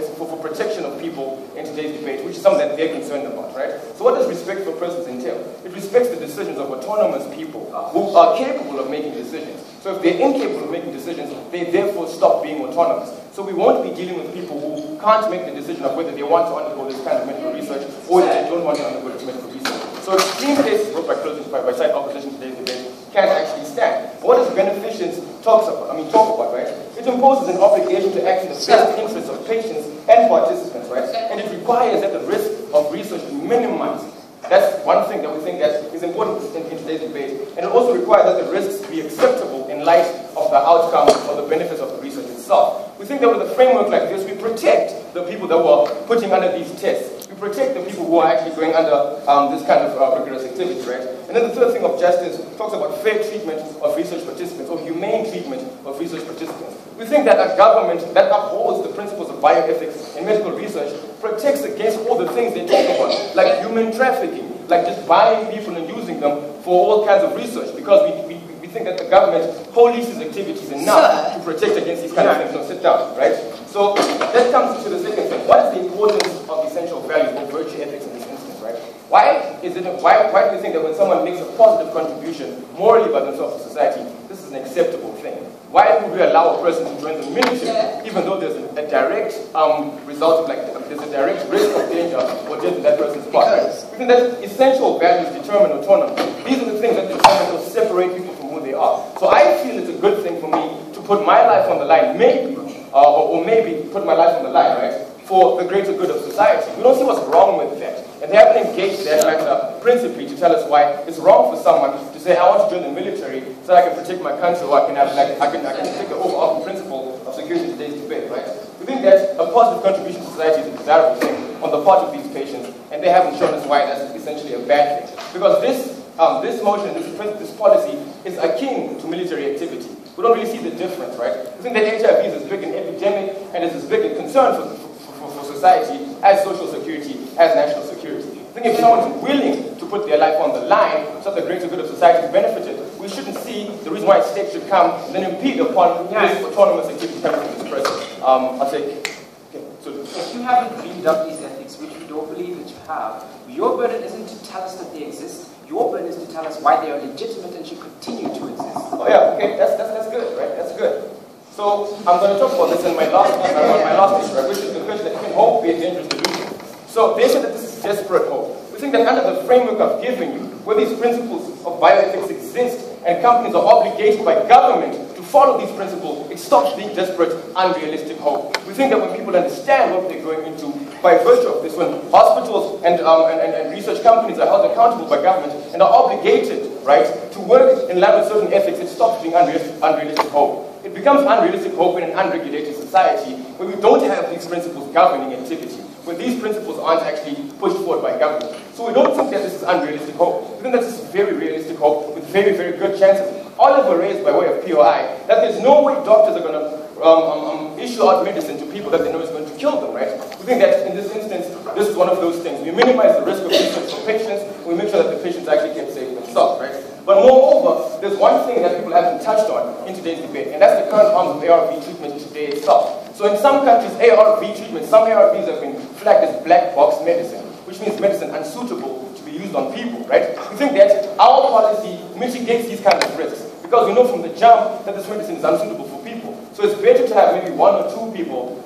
protection of people in today's debate, which is something that they're concerned about, right? So what does respect for persons entail? It respects the decisions of autonomous people who are capable of making decisions. So if they're incapable of making decisions, they therefore stop being autonomous. So we won't be dealing with people who can't make the decision of whether they want to undergo this kind of medical research or they don't want to undergo this medical research. So extreme cases brought by closing by side opposition to today's debate can't actually stand. What does beneficence talk about, right? It imposes an obligation to act in the best interests of patients and participants, right? And it requires that the risk of research be minimized. That's one thing that we think that is important in today's debate. And it also requires that the risks be acceptable in light of the outcome or the benefits of the research itself. We think that with a framework like this, we protect the people that were putting under these tests. We protect the people who are actually going under this kind of rigorous activity, right? And then the third thing of justice talks about fair treatment of research participants or humane treatment of research participants. We think that a government that upholds the principles of bioethics in medical research protects against all the things they talk about, like human trafficking, like just buying people and using them for all kinds of research, because we think that the government polices activities enough to protect against these kind of things. No, sit down, right? So that comes to the second thing. What is the importance of essential values or virtue ethics in this instance, right? Why do we think that when someone makes a positive contribution morally by themselves to society, this is an acceptable thing? Why would we allow a person to join the military, even though there's a direct result of there's a direct risk of danger or death in that person's part? We think that essential values determine autonomy. These are the things that determine or separate people from who they are. So I feel it's a good thing for me to put my life on the line, maybe, or maybe put my life on the line, right, for the greater good of society. We don't see what's wrong with that. And they haven't engaged that matter principally to tell us why it's wrong for someone to say, I want to join the military so that I can protect my country, or I can have, I can take the overarching principle of security in today's debate, right? We think that a positive contribution to society is a desirable thing on the part of these patients, and they haven't shown us why that's essentially a bad thing. Because this motion, this policy is akin to military activity. We don't really see the difference, right? We think that HIV is as big an epidemic and is as big a concern for society as social security, as national security. I think if someone's willing to put their life on the line so that the greater good of society is benefited, we shouldn't see the reason why states should come and then impede upon this autonomous activity coming from this person. I'll take. Okay, so if you haven't dreamed up these ethics, which we don't believe that you have, your burden isn't to tell us that they exist. Your burden is to tell us why they are legitimate and should continue to exist. Oh yeah, okay, that's good, right? That's good. So I'm going to talk about this in my last issue, right, which is the question that can hope be a dangerous delusion. So they said that this is desperate hope. We think that under the framework I've given you, where these principles of bioethics exist and companies are obligated by government to follow these principles, it stops being desperate, unrealistic hope. We think that when people understand what they're going into, by virtue of this, when hospitals and research companies are held accountable by government and are obligated, right, to work in line with certain ethics, it stops being unrealistic hope. It becomes unrealistic hope in an unregulated society where we don't have these principles governing activity, where these principles aren't actually pushed forward by government. So we don't think that this is unrealistic hope. We think that this is very realistic hope with very, very good chances. Oliver raised by way of POI that there's no way doctors are going to issue out medicine to people that they know is going to kill them, right? We think that in this instance, this is one of those things. We minimize the risk of research for patients, and we make sure that the patients actually get safe themselves, right? But moreover, there's one thing that people haven't touched on in today's debate, and that's the current harms of ARV treatment today itself. So in some countries, ARV treatment, some ARVs have been flagged as black box medicine, which means medicine unsuitable to be used on people, right? We think that our policy mitigates these kinds of risks, because we know from the jump that this medicine is unsuitable for people. So it's better to have maybe 1 or 2 people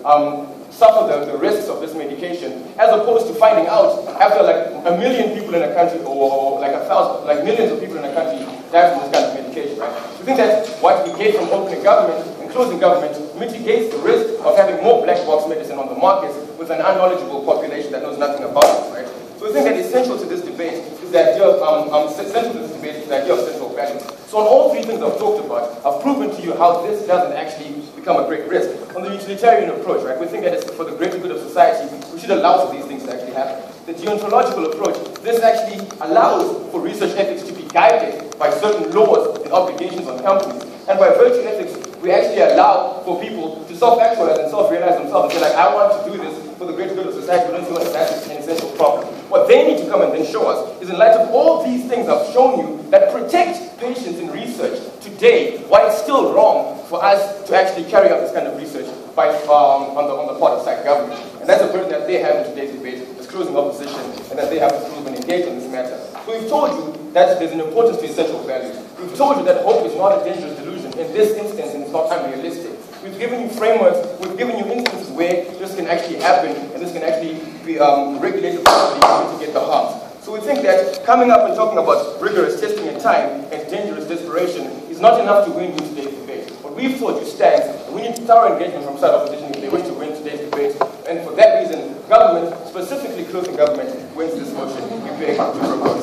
suffer the risks of this medication, as opposed to finding out after like 1 million people in a country, or like 1,000, like millions of people in a country die from this kind of medication, right? We think that what we get from opening government and closing government mitigates the risk of having more black box medicine on the markets with an unknowledgeable population that knows nothing about it, right? So we think that essential to this debate is the idea of central value. So on all 3 things I've talked about, I've proven to you how this doesn't actually become a great risk. On the utilitarian approach, right, we think that it's for the greater good of society, we should allow for these things to actually happen. The deontological approach, this actually allows for research ethics to be guided by certain laws and obligations on companies. And by virtue ethics, we actually allow for people to self-actualize and self-realize themselves and say, like, I want to do this for the greater good of society. We don't see what that's an essential problem. What they need to come and then show us is, in light of all these things I've shown you that protect patients in research today, why it's still wrong for us to actually carry out this kind of research by, on the part of side government. And that's a burden that they have in today's debate, is closing opposition, and that they have to prove and engage on this matter. So we've told you that there's an importance to essential values. We've told you that hope is not a dangerous delusion in this instance, and it's not unrealistic. We've given you frameworks, we've given you instances where this can actually happen, and this can actually be regulated properly to get the harms. So we think that coming up and talking about rigorous testing in time and dangerous desperation is not enough to win you today's debate. What we've told you stands, and we need thorough engagement from side opposition if they wish to win today's debate. And for that reason, government, specifically closing government, wins this motion. We beg to propose.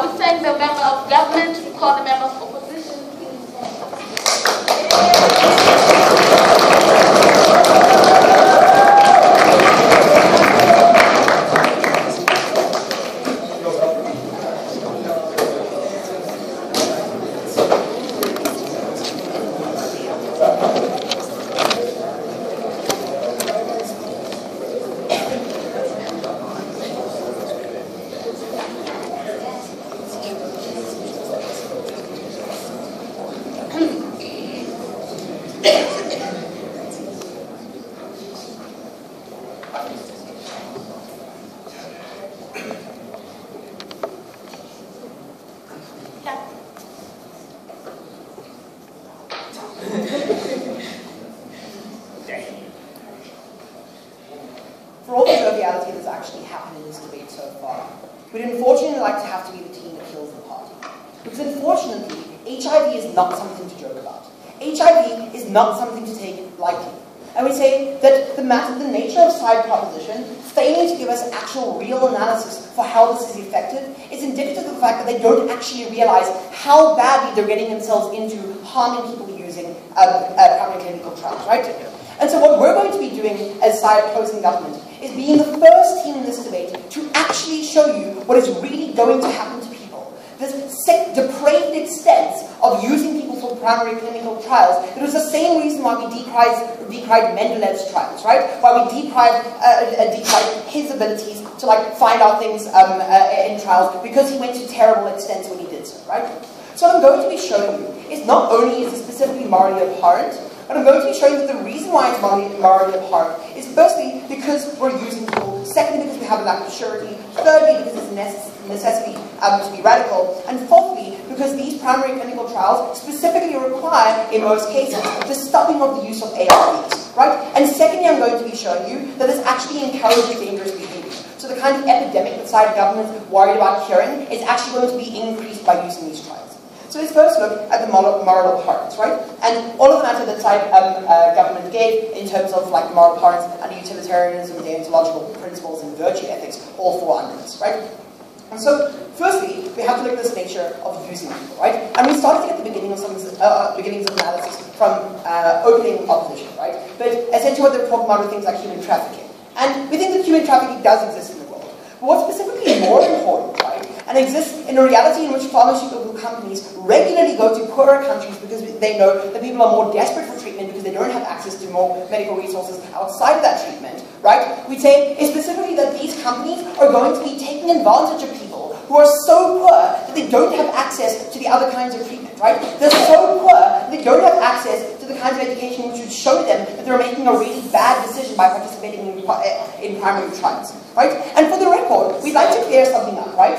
We thank the member of government. We call the member of opposition. For all the joviality that's actually happened in this debate so far, we'd unfortunately like to have to be the team that kills the party. Because unfortunately, HIV is not something to joke about. HIV is not something to take lightly. And we say that the nature of side proposition, failing to give us actual real analysis for how this is effective, is indicative of the fact that they don't actually realize how badly they're getting themselves into harming people using primary clinical trials, right? And so what we're going to be doing as side opposing government is being the first team in this debate to actually show you what is really going to happen to people. This depraved extent of using people for primary clinical trials. It was the same reason why we decried Mendelev's trials, right? Why we decried his abilities to find out things in trials, because he went to terrible extents when he did so, right? So what I'm going to be showing you is not only is it specifically morally abhorrent, but I'm going to be showing that the reason why it's morally abhorrent is firstly because we're using people, secondly because we have a lack of surety, thirdly because it's a necessity to be radical, and fourthly because these primary clinical trials specifically require, in most cases, the stopping of the use of ARVs, right? And secondly, I'm going to be showing you that this actually encourages dangerous behavior. So the kind of epidemic that side governments worried about curing is actually going to be increased by using these trials. So let's first look at the moral abhorrence, right? And all of the matter that side government gave in terms of moral abhorrence and utilitarianism, deontological principles, and virtue ethics all fall under this, right? And so, firstly, we have to look at this nature of using people, right? And we started at the beginning of beginnings of analysis from opening opposition, right? But essentially what they're talking about are things like human trafficking. And we think that human trafficking does exist in the world. But what's specifically more important, right, and exists in a reality in which pharmaceutical companies regularly go to poorer countries because they know that people are more desperate for treatment because they don't have access to more medical resources outside of that treatment, right? We say is specifically that these companies are going to be taking advantage of people who are so poor that they don't have access to the other kinds of treatment, right? They're so poor that they don't have access to the kinds of education which would show them that they're making a really bad decision by participating in primary trials, right? And for the record, we'd like to clear something up, right?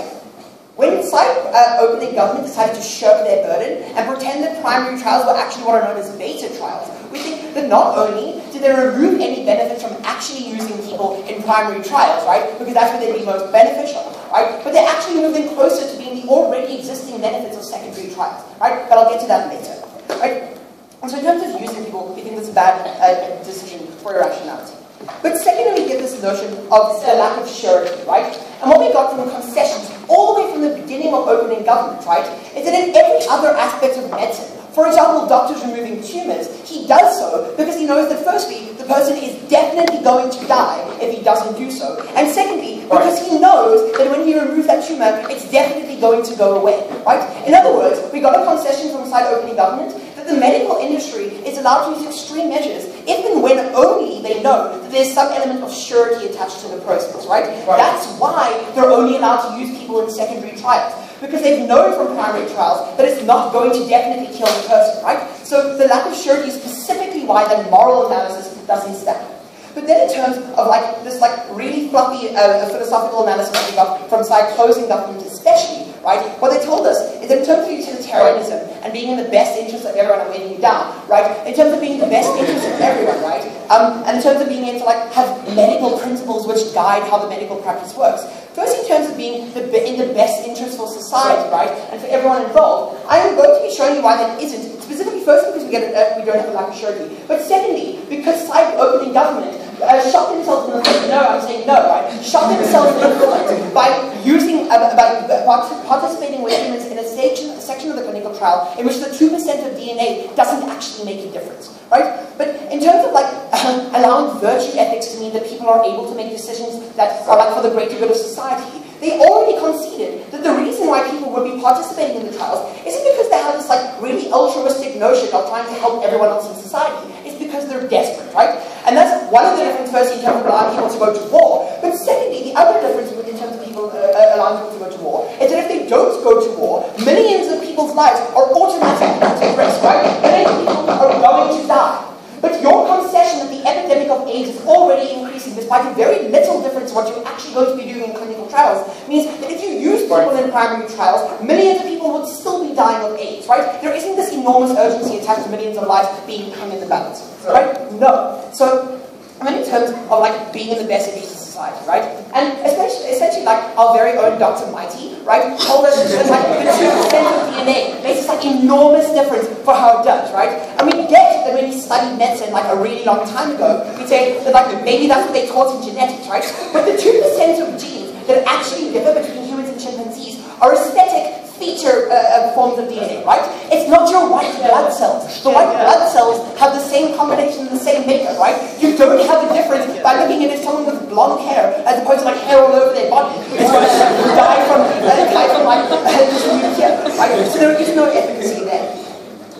When site opening government decided to shirk their burden and pretend that primary trials were actually what are known as beta trials, we think that not only did they remove any benefit from actually using people in primary trials, right, because that's where they'd be most beneficial, right, but they actually moved them closer to being the already existing benefits of secondary trials, right, but I'll get to that later, right. And so in terms of using people, we think that's a bad decision for irrationality. But secondly, we get this notion of the lack of surety, right? And what we got from concessions all the way from the beginning of opening government, right, is that in every other aspect of medicine, for example, doctors removing tumors, he does so because he knows that firstly, the person is definitely going to die if he doesn't do so. And secondly, because he knows that when he removes that tumor, it's definitely going to go away, right? In other words, we got a concession from side opening government that the medical industry is allowed to use extreme measures if and when only they know that there's some element of surety attached to the process, right? That's why they're only allowed to use people in secondary trials. Because they've known from primary trials that it's not going to definitely kill the person, right? So the lack of surety is specifically why that moral analysis doesn't stand. But then in terms of like this like really fluffy philosophical analysis that we got from side closing government especially, right? What they told us is that in terms of utilitarianism and being in the best interest of everyone, I'm waiting you down, right? In terms of being in the best interest of everyone, right? And in terms of being able to like have medical principles which guide how the medical practice works. First, in terms of being in the best interest for society, right, and for everyone involved, I am going to be showing you why that isn't. Specifically, first because we don't have a lack of surety, but secondly, because side opening government shot themselves in the foot. No, I'm saying no, right? Shot themselves in the foot by using, by participating with humans in a section of the clinical trial in which the 2% of DNA doesn't actually make a difference, right? But in terms of like allowing virtue ethics to mean that people are able to make decisions that are like for the greater good of society, they already conceded that the reason why people would be participating in the trials isn't because they have this like really altruistic notion of trying to help everyone else in society. It's because they're desperate, right? And that's one of the differences, first, in terms of allowing people to go to war. But secondly, the other difference in terms of people allowing people to go to war is that if they don't go to war, millions of people's lives are automatically at risk, right? Millions of people are going to die. But your concession that the epidemic of AIDS is already increasing despite a very little difference in what you're actually going to be doing in clinical trials means that if you use people in primary trials, millions of people would still be dying of AIDS, right? There isn't this enormous urgency attached to millions of lives being hung in the balance, right? No. So, I mean, in terms of like being in the best interest of society, right? And essentially like our very own Dr. Mighty, right, told us that like the 2% of DNA makes this like enormous difference for how it does, right? And we get that when we studied medicine like a really long time ago, we say that like maybe that's what they taught in genetics, right? But the 2% of genes that actually differ between humans and chimpanzees are aesthetic feature forms of DNA, right? It's not your white blood cells. The white blood cells have the same combination and the same makeup, right? You don't have a difference by looking at someone with blonde hair as opposed to like hair all over their body. It's going to die from like leukemia, right? So there is no efficacy there.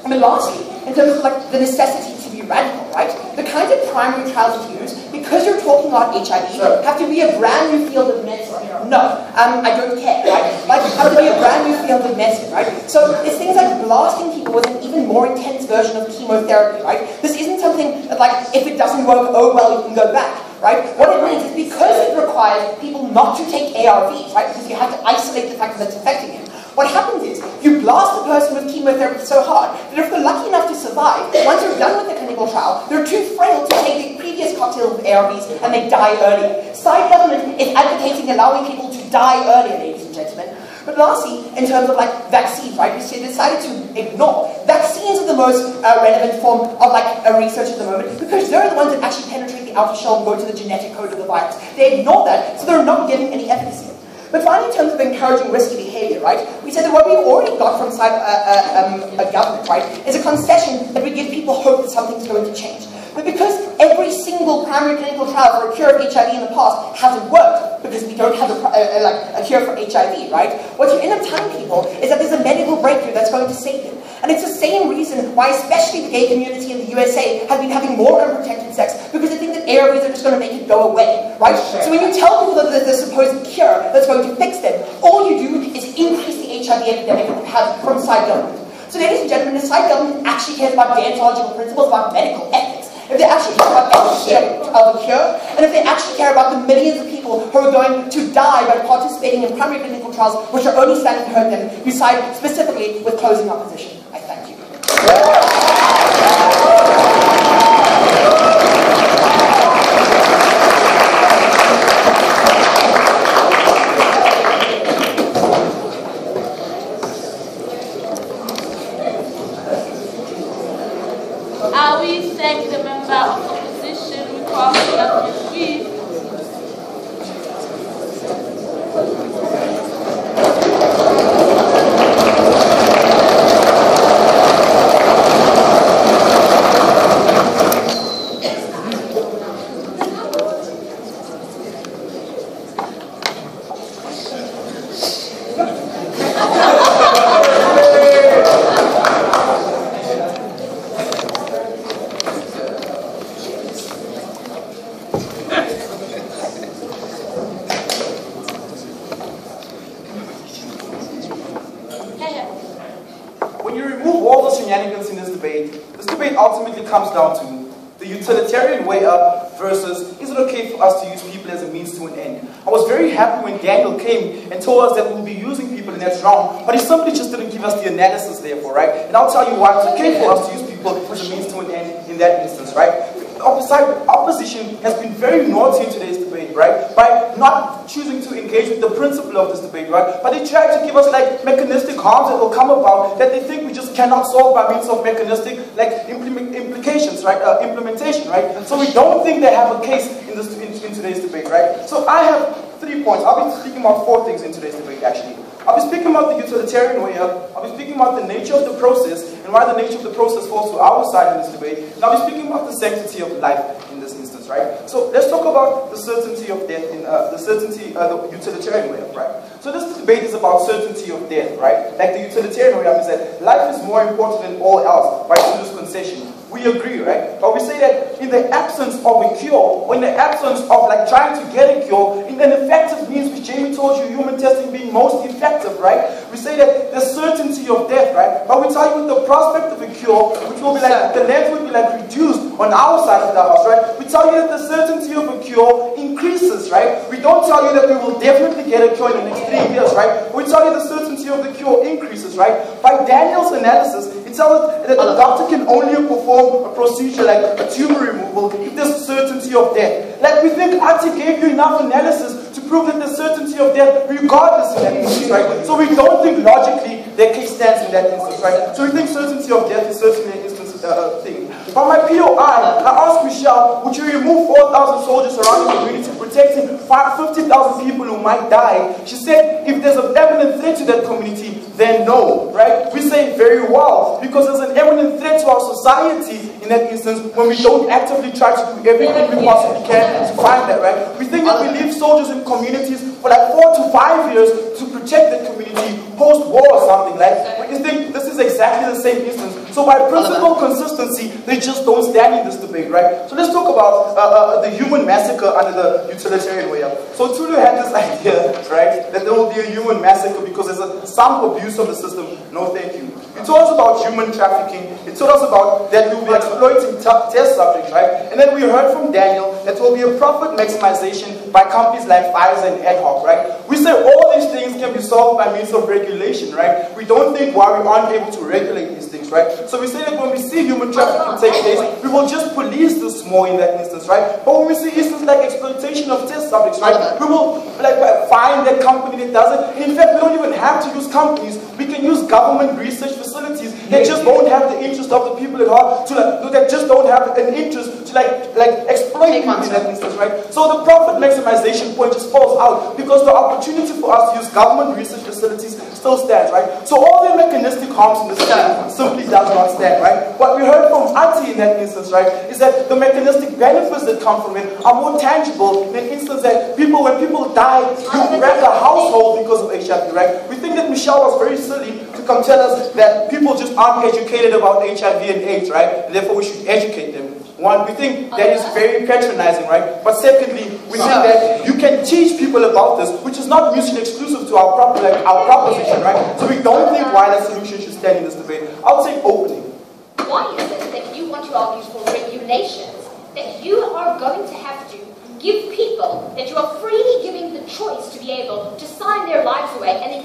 And then lastly, in terms of like the necessity to be radical, right? The kinds of primary trials you use, because you're talking about HIV, have to be a brand new field of medicine. No, I don't care, right? Like, have to be a brand new field of medicine, right? So it's things like blasting people with an even more intense version of chemotherapy, right? This isn't something that, like, if it doesn't work, oh well, you can go back, right? What it means is because it requires people not to take ARVs, right? Because you have to isolate the fact that it's affecting him. What happens is, you blast the person with chemotherapy so hard that if they're lucky enough to survive, once you're done with the clinical trial, they're too frail to take the previous cocktail of ARVs and they die earlier. Side government is advocating allowing people to die earlier, ladies and gentlemen. But lastly, in terms of like vaccines, right, which they decided to ignore, vaccines are the most relevant form of like research at the moment because they're the ones that actually penetrate the outer shell and go to the genetic code of the virus. They ignore that, so they're not getting any efficacy. But finally, in terms of encouraging risky behavior, right, we said that what we've already got from inside a government, right, is a concession that we give people hope that something's going to change. But because every single primary clinical trial for a cure of HIV in the past hasn't worked, because we don't have a cure for HIV, right, what you end up telling people is that there's a medical breakthrough that's going to save you. And it's the same reason why especially the gay community in the USA has been having more unprotected sex, because they think that ARVs are just going to make it go away, right? So when you tell people that there's a supposed cure that's going to fix them, all you do is increase the HIV epidemic that we have from side government. So ladies and gentlemen, the side government actually cares about deontological principles, about medical ethics. If they actually care about efficacy of a cure, and if they actually care about the millions of people who are going to die by participating in primary clinical trials which are only standing to hurt them, you side specifically with closing opposition. I thank you. We thank the member of opposition. We call him Jozi. Ultimately comes down to the utilitarian way up versus is it okay for us to use people as a means to an end. I was very happy when Daniel came and told us that we'll be using people and that's wrong, but he simply just didn't give us the analysis therefore, right? And I'll tell you why it's okay for us to use people as a means to an end in that instance, right? Opposition has been very naughty in today's debate, right? By not choosing to engage with the principle of this debate, right? But they try to give us like mechanistic harms that will come about that they think we just cannot solve by means of mechanistic like implications, right? Implementation, right? So we don't think they have a case in today's debate, right? So I have 3 points. I'll be speaking about 4 things in today's debate, actually. I'll be speaking about the utilitarian way up, I'll be speaking about the nature of the process, and why the nature of the process falls to our side in this debate, and I'll be speaking about the sanctity of life in this instance, right? So let's talk about the certainty of death, the utilitarian way up, right? So this debate is about certainty of death, right? Like the utilitarian way up is that life is more important than all else, by Zulu's concession. We agree, right? But we say that in the absence of a cure, or in the absence of like trying to get a cure, in an effective means, which Jamie told you, human testing being most effective, right? We say that the certainty of death, right? But we tell you with the prospect of a cure, which will be like, the length will be like reduced on our side of the house, right? We tell you that the certainty of a cure increases, right? We don't tell you that we will definitely get a cure in the next 3 years, right? We tell you the certainty of the cure increases, right? By Daniel's analysis, it tells us that the doctor can only perform a procedure like a tumor removal if there's certainty of death. Like we think Ati gave you enough analysis to prove that there's certainty of death regardless in that instance, right? So we don't think logically their case stands in that instance, right? So we think certainty of death is certainly an instance thing. From my POI, I asked Michelle, would you remove 4,000 soldiers around the community protecting 50,000 people who might die? She said, if there's an eminent threat to that community, then no, right? We say very well, because there's an eminent threat to our society in that instance when we don't actively try to do everything we possibly can to find that, right? We think that we leave soldiers in communities for like 4 to 5 years to protect the community post-war or something, like we think this is exactly the same instance. So by principle consistency, they just don't stand in this debate, right? So let's talk about the human massacre under the utilitarian way up. So Tulu had this idea, right, that there will be a human massacre because there's some abuse of the system. No, thank you. It told us about human trafficking. It told us about that we will be exploiting test subjects, right? And then we heard from Daniel that there will be a profit maximization by companies like Pfizer and Ad Hoc, right? We say all these things can be solved by means of regulation, right? We don't think why we aren't able to regulate these things, right? So we say that when we see human trafficking take place, we will just police this more in that instance, right? But when we see instances like exploitation of test subjects, right, we will like find that company that does it. And in fact, we don't even have to use companies. We can use government research facilities that just don't have the interest of the people at heart, that just don't have an interest to exploit you in that instance, right? So the profit maximization point just falls out because the opportunity for us to use government research facilities still stands, right? So all the mechanistic harms in the stand simply does not stand, right? What we heard from Auntie in that instance, right, is that the mechanistic benefits that come from it are more tangible in an instance that when people die, you wreck a household because of HIV, right? We think that Michelle was very silly to come tell us that people just aren't educated about HIV and AIDS, right? Therefore, we should educate them. One, we think that is very patronizing, right? But secondly, we think that you can teach people about this, which is not mutually exclusive to our proposition, right? So we don't think why that solution should stand in this debate. I'll take opening. Why is it that you want to argue for regulations that you are going to have to give people, that you are freely giving the choice to be able to sign their lives away and then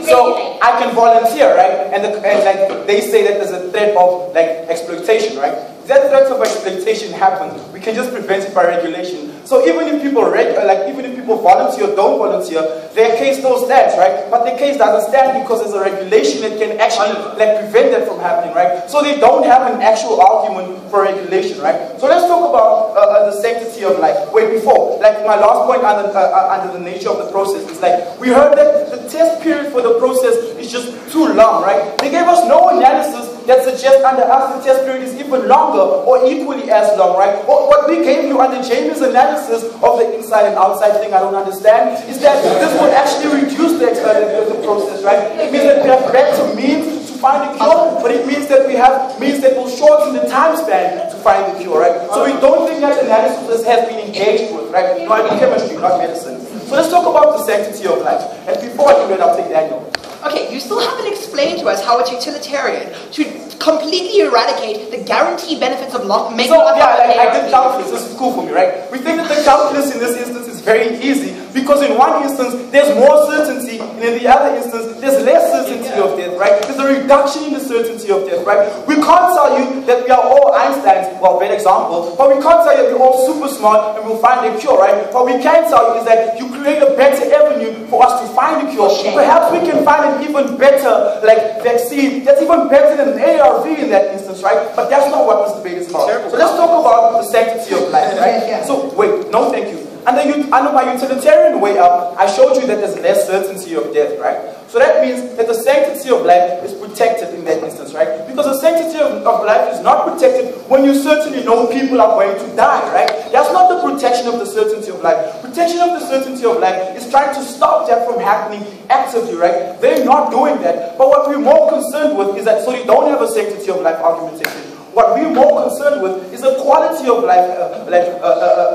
so I can volunteer, right? And like they say that there's a threat of like exploitation, right? If that threat of exploitation happens, we can just prevent it by regulation. So even if people volunteer or don't volunteer, their case still stands, right? But the case doesn't stand because there's a regulation that can actually prevent that from happening, right? So they don't have an actual argument for regulation, right? So let's talk about the sanctity of life. My last point under the nature of the process is we heard that the test period for the process is just too long, right? They gave us no analysis that suggests under us the test period is even longer or equally as long, right? What we gave you under Jamie's analysis of the inside and outside thing I don't understand is that this would actually reduce the process, right? It means that we have better means to find a cure, but it means that we have means that will shorten the time span to find the cure, right? So we don't think that analysis has been engaged with, right? No, I do chemistry, not medicine. So let's talk about the sanctity of life. And before I do that, I'll take Daniel. Okay, you still haven't explained to us how it's utilitarian to completely eradicate the guaranteed benefits of making life. I did calculus. This is cool for me, right? We think that the calculus in this instance is very easy because in one instance there's more certainty, and in the other instance there's less certainty of death, right? There's a reduction in the certainty of death, right? We can't tell you that we are all Einsteins, well, bad example, but we can't tell you that we're all super smart and we'll find a cure, right? What we can tell you is that you create a better avenue for us to find a cure. Perhaps we can find an even better vaccine that's even better than an ARV in that instance, right? But that's not what this debate is about. So let's talk about the sanctity of life, right? So wait, no thank you. Under my utilitarian way up, I showed you that there's less certainty of death, right? So that means that the sanctity of life is protected in that instance, right? Because the sanctity of life is not protected when you certainly know people are going to die, right? That's not the protection of the certainty of life. Protection of the certainty of life is trying to stop that from happening actively, right? They're not doing that. But what we're more concerned with is that, so you don't have a sanctity of life argumentation. What we're more concerned with is the quality of life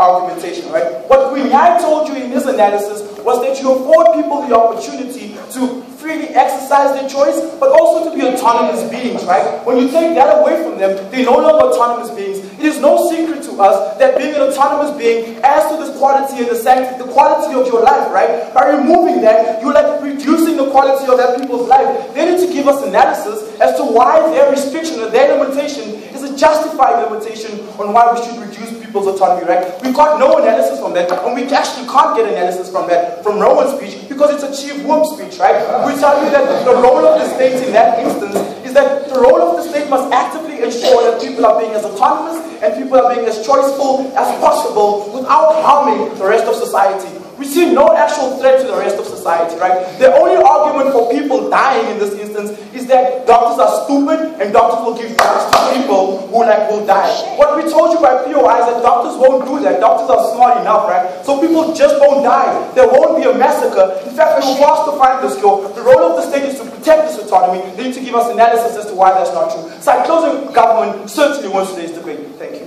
argumentation, right? What I told you in this analysis was that you afford people the opportunity to freely exercise their choice, but also to be autonomous beings, right? When you take that away from them, they're no longer autonomous beings. It is no secret to us that being an autonomous being adds to this quality and the quality of your life, right? By removing that, you're reducing the quality of that people's life. They need to give us analysis as to why their restriction or their limitation is a justified limitation on why we should reduce people's autonomy, right? We got no analysis from that, and we actually can't get analysis from that, from Rowan's speech, because it's a chief whoop speech, right? We tell you that the role of the state in that instance is that the role of the state must actively ensure that people are being as autonomous and people are being as choiceful as possible without harming the rest of society. We see no actual threat to the rest of society, right? The only argument for people dying in this instance is that doctors are stupid and doctors will give drugs to people who will die. What we told you by POI is that doctors won't do that. Doctors are smart enough, right? So people just won't die. There won't be a massacre. In fact, we're forced to find this cure. The role of the state is to protect this autonomy. They need to give us analysis as to why that's not true. Cyclosing government certainly wants today's debate. Thank you.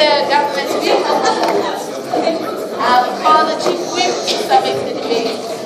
The government speaker, call the chief whip to submit the debate.